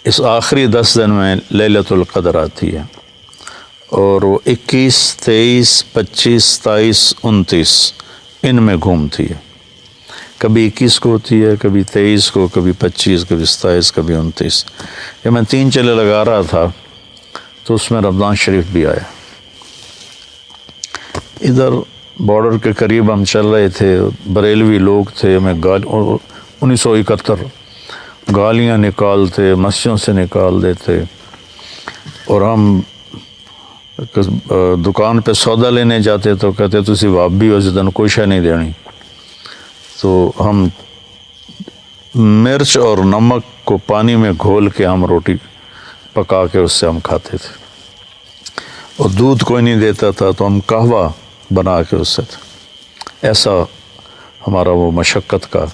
اس آخری 10 دن میں لیلۃ القدر آتی ہے، اور وہ 21، 23، 25، 27، 29 ان میں گھومتی ہے۔ کبھی 21 کو ہوتی ہے، کبھی 23 کو، کبھی 25، کبھی 27، کبھی 29۔ جب میں 3 چلے لگا رہا تھا تو اس میں رمضان شریف بھی آیا۔ ادھر بارڈر کے قریب ہم چل رہے تھے، بریلوی لوگ تھے، میں 1971 گالیاں نکالتے، مسجدوں سے نکال دیتے، اور ہم دکان پہ سودا لینے جاتے تو کہتے تسی وابی ہو، جدن کوئی شے نہیں دینی۔ تو ہم مرچ اور نمک کو پانی میں گھول کے ہم روٹی پکا کے اس سے ہم کھاتے تھے، اور دودھ کوئی نہیں دیتا تھا تو ہم قہوہ بنا کے اس سے تھے۔ ایسا ہمارا وہ مشقت کا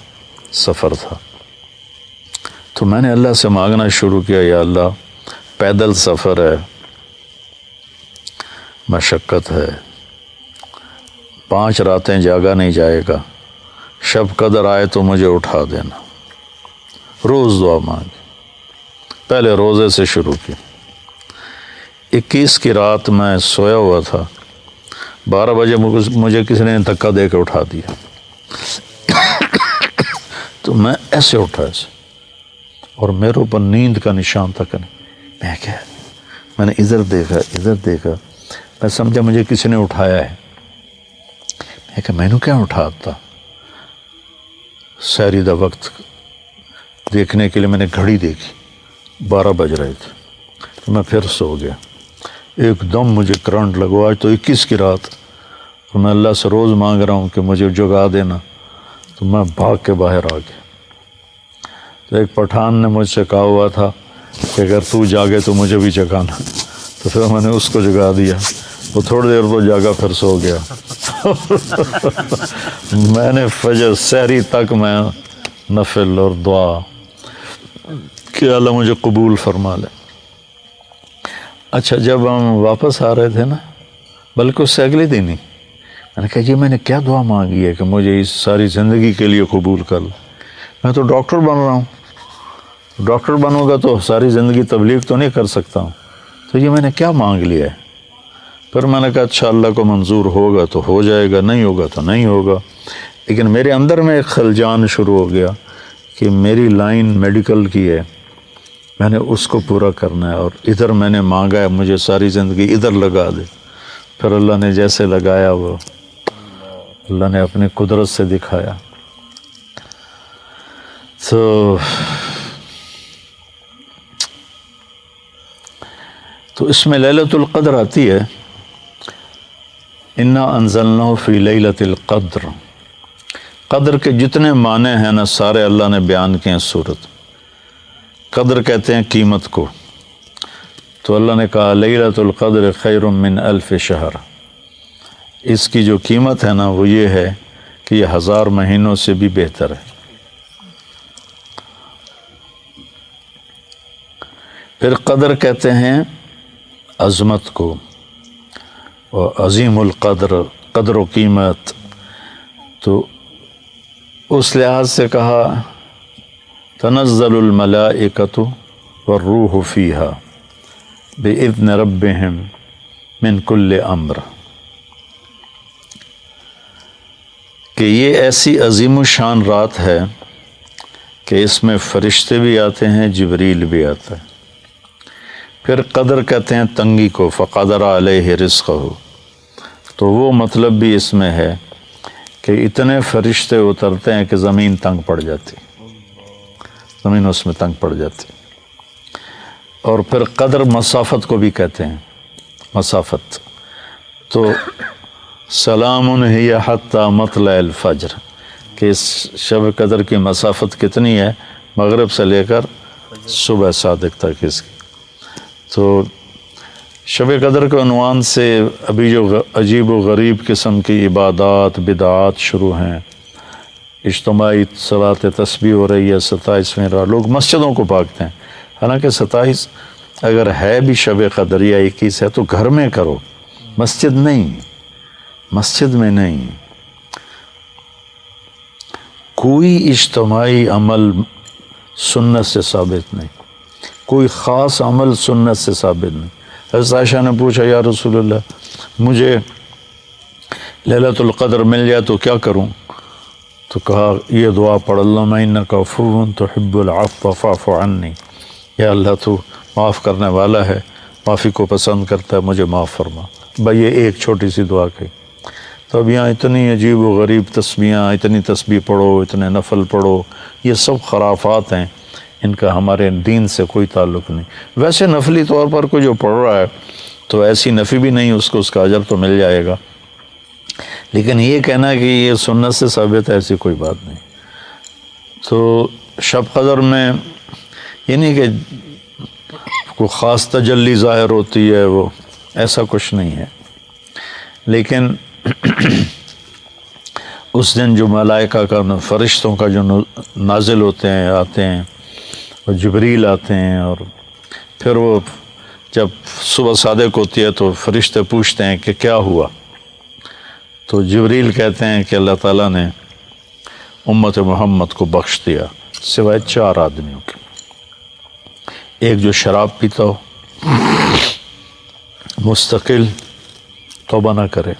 سفر تھا۔ تو میں نے اللہ سے مانگنا شروع کیا، یا اللہ پیدل سفر ہے، مشقت ہے، 5 راتیں جاگا نہیں جائے گا، شب قدر آئے تو مجھے اٹھا دینا۔ روز دعا مانگی، پہلے روزے سے شروع کی۔ 21 کی رات میں سویا ہوا تھا، 12 بجے مجھے کسی نے دھکا دے کے اٹھا دیا، تو میں ایسے اٹھا ایسے، اور میرے اوپر نیند کا نشان تک نہیں۔ میں نے ادھر دیکھا، میں سمجھا مجھے کسی نے اٹھایا ہے۔ میں کہا میں نے کیا اٹھاتا؟ سحری دا وقت دیکھنے کے لیے میں نے گھڑی دیکھی، 12 بج رہے تھے، تو میں پھر سو گیا۔ ایک دم مجھے کرنٹ لگا، آج تو 21 کی رات، اور میں اللہ سے روز مانگ رہا ہوں کہ مجھے جگا دینا، تو میں بھاگ کے باہر آ گیا۔ تو ایک پٹھان نے مجھ سے کہا ہوا تھا کہ اگر تو جاگے تو مجھے بھی جگانا، تو پھر میں نے اس کو جگا دیا۔ وہ تھوڑی دیر وہ جاگا، پھر سو گیا۔ میں نے فجر سحری تک میں نفل اور دعا کہ اللہ مجھے قبول فرما لے۔ اچھا، جب ہم واپس آ رہے تھے نا، بلکہ اس سے اگلے دن ہی میں نے کہا جی میں نے کیا دعا مانگی ہے کہ مجھے اس ساری زندگی کے لیے قبول کر لے؟ میں تو ڈاکٹر بن رہا ہوں، ڈاکٹر بنوں گا تو ساری زندگی تبلیغ تو نہیں کر سکتا ہوں، تو یہ میں نے کیا مانگ لیا ہے؟ پھر میں نے کہا اچھا اللہ کو منظور ہوگا تو ہو جائے گا، نہیں ہوگا تو نہیں ہوگا۔ لیکن میرے اندر میں ایک خلجان شروع ہو گیا کہ میری لائن میڈیکل کی ہے، میں نے اس کو پورا کرنا ہے، اور ادھر میں نے مانگا ہے مجھے ساری زندگی ادھر لگا دے۔ پھر اللہ نے جیسے لگایا وہ اللہ نے اپنی قدرت سے دکھایا۔ تو اس میں لیلۃ القدر آتی ہے، انا انزلناہ فی لیلۃ القدر۔ قدر کے جتنے معنی ہیں نا سارے اللہ نے بیان کیے ہیں سورت۔ قدر کہتے ہیں قیمت کو، تو اللہ نے کہا لیلۃ القدر خیر من 1000 شہر۔ اس کی جو قیمت ہے نا وہ یہ ہے کہ یہ 1000 مہینوں سے بھی بہتر ہے۔ پھر قدر کہتے ہیں عظمت کو، اور عظیم القدر، قدر و قیمت، تو اس لحاظ سے کہا تنزل الملائکۃ والروح فیہا بإذن ربہم من کل امر، کہ یہ ایسی عظیم الشان رات ہے کہ اس میں فرشتے بھی آتے ہیں، جبریل بھی آتا ہے۔ پھر قدر کہتے ہیں تنگی کو، فقدر علیہ رزقہ، تو وہ مطلب بھی اس میں ہے کہ اتنے فرشتے اترتے ہیں کہ زمین تنگ پڑ جاتی، زمین اس میں تنگ پڑ جاتی۔ اور پھر قدر مسافت کو بھی کہتے ہیں، مسافت، تو سلام ہی حتی مطلع الفجر، کہ اس شب قدر کی مسافت کتنی ہے؟ مغرب سے لے کر صبح صادق تک اس کی۔ تو شب قدر کے عنوان سے ابھی جو عجیب و غریب قسم کی عبادات بدعات شروع ہیں، اجتماعی صلاۃ تسبیح ہو رہی ہے 27ویں رات، لوگ مسجدوں کو بھاگتے ہیں، حالانکہ 27 اگر ہے بھی شب قدر یا 21 ہے تو گھر میں کرو، مسجد نہیں، مسجد میں نہیں۔ کوئی اجتماعی عمل سنت سے ثابت نہیں، کوئی خاص عمل سنت سے ثابت نہیں۔ حضرت عائشہ نے پوچھا یا رسول اللہ مجھے لیلۃ القدر مل جائے تو کیا کروں؟ تو کہا یہ دعا پڑھ اللہم انک عفو تحب العفو فاعف عنی، یا اللہ تو معاف کرنے والا ہے، معافی کو پسند کرتا ہے، مجھے معاف فرما۔ بھائی یہ ایک چھوٹی سی دعا کہی، تو اب یہاں اتنی عجیب و غریب تسبیحاں، اتنی تسبیح پڑھو، اتنے نفل پڑھو، یہ سب خرافات ہیں، ان کا ہمارے دین سے کوئی تعلق نہیں۔ ویسے نفلی طور پر کوئی جو پڑھ رہا ہے تو ایسی نفی بھی نہیں، اس کو اس کا اجر تو مل جائے گا، لیکن یہ کہنا کہ یہ سنت سے ثابت ہے ایسی کوئی بات نہیں۔ تو شب قدر میں یہ نہیں کہ کوئی خاص تجلی ظاہر ہوتی ہے، وہ ایسا کچھ نہیں ہے، لیکن اس دن جو ملائکہ کا فرشتوں کا جو نازل ہوتے ہیں، آتے ہیں، اور جبریل آتے ہیں، اور پھر وہ جب صبح صادق ہوتی ہے تو فرشتے پوچھتے ہیں کہ کیا ہوا، تو جبریل کہتے ہیں کہ اللہ تعالیٰ نے امت محمد کو بخش دیا سوائے 4 آدمیوں کے، ایک جو شراب پیتا ہو، مستقل توبہ نہ کرے،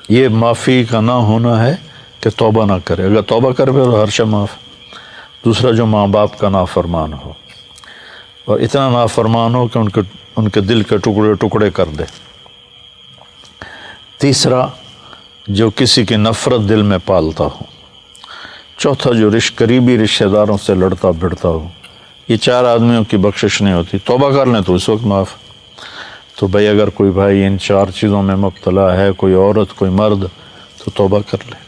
یہ معافی کا نہ ہونا ہے کہ توبہ نہ کرے، اگر توبہ کرے تو ہر شے معاف۔ دوسرا جو ماں باپ کا نافرمان ہو، اور اتنا نافرمان ہو کہ ان کے دل کے ٹکڑے ٹکڑے کر دے۔ تیسرا جو کسی کی نفرت دل میں پالتا ہو۔ چوتھا جو قریبی رشتہ داروں سے لڑتا بھڑتا ہو۔ یہ 4 آدمیوں کی بخشش نہیں ہوتی، توبہ کر لیں تو اس وقت معاف۔ تو بھائی اگر کوئی بھائی ان 4 چیزوں میں مبتلا ہے، کوئی عورت کوئی مرد، تو توبہ کر لے۔